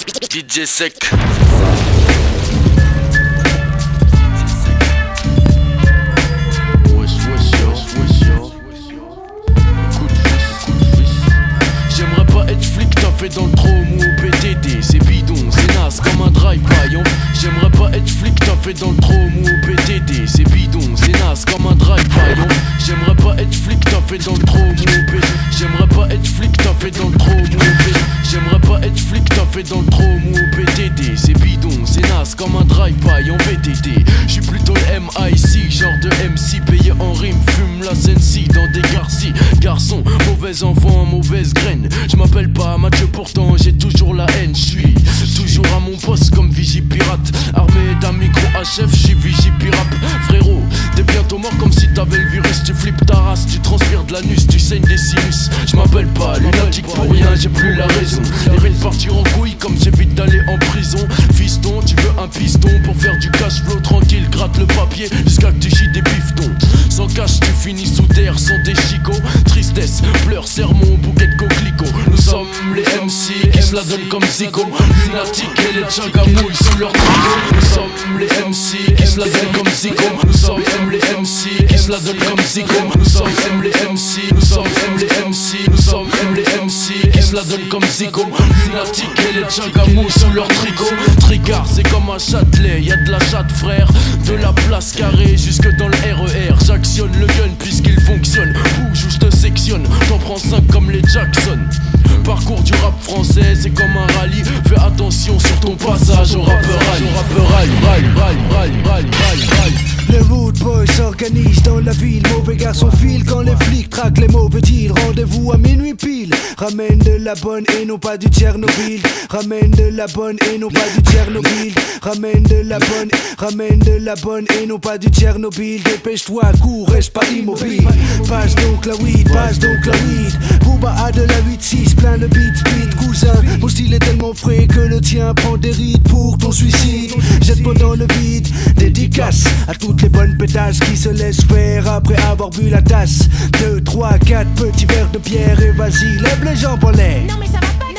DJ Sec. J'aimerais pas être flic, t'as fait dans le chrome ou au PTT. C'est bidon, c'est naze comme un drive-by. J'aimerais pas être flic, t'as fait dans le chrome ou au PTT. C'est bidon, c'est naze comme un drive-by. J'aimerais pas être flic, t'as fait dans le chrome ou au PTT. J'aimerais pas être flic, t'as fait dans le chrome ou au PTT. J'aimerais pas être flic, t'as fait dans le chrome ou au PTT. C'est bidon, c'est naze comme un drive-by en VTT. J'suis plutôt le MIC, genre de MC payé en rime. Fume la Sensi dans des garcis. Garçon, mauvais enfant, mauvaise graine. J'm'appelle pas Mathieu, pourtant j'ai toujours la haine. J'suis toujours à mon poste comme Vigie Pirate. Armé d'un micro HF, j'suis Vigie Pirate. Frérot, t'es bientôt mort comme si t'avais le virus. Tu flippes ta race, tu transpires de l'anus, tu saignes des sinus. J'm'appelle pas lunatique pour rien, j'ai plus la raison. J'évite de partir en couille comme j'évite d'aller en prison. Fiston, tu veux un piston pour faire du cash flow tranquille. Gratte le papier jusqu'à que tu chies des bifetons. Sans cash, tu finis sous terre sans des chicots. Tristesse, pleurs, sermon, bouquet de coquelicots. Nous sommes les MC qui se la donnent comme Zico. Lunatique et les Chagamouilles sous leur tricot. Nous sommes les MC qui se la donnent comme Zico. Nous sommes les MC qui se la donnent comme Zico. Nous sommes les MC, nous sommes les MC, nous sommes les MC qui se la donnent comme Zico. Lunatique et les Chagamouilles sous leur tricot. Tricard, c'est comme un Châtelet, y'a de la chatte frère. De la place carrée jusque dans le RER. J'actionne le gun puisqu'il fonctionne. Bouge ou je te sectionne, t'en prends 5 comme les Jackson. Parcours du rap français, c'est comme un rallye. Fais attention sur ton passage au rappeur rallye. Les Root Boys s'organisent dans la ville. Mauvais garçon file quand les flics traquent les mauvais deals. Rendez-vous à minuit pile. Ramène de la bonne et non pas du Tchernobyl. Ramène de la bonne et non pas du Tchernobyl. Ramène de la bonne et non pas du Tchernobyl. Dépêche-toi, cours, reste pas immobile. Passe donc la weed. Booba a de la 8-6, plein de beat speed, cousin. Mon style est tellement frais que le tien prend des rides pour ton suicide. Jette-moi dans le vide, dédicace à toutes les bonnes pétasses qui se laissent faire après avoir bu la tasse. 2, 3, 4 petits verres de bière et vas-y, lève les jambes en l'air. Non mais ça va pas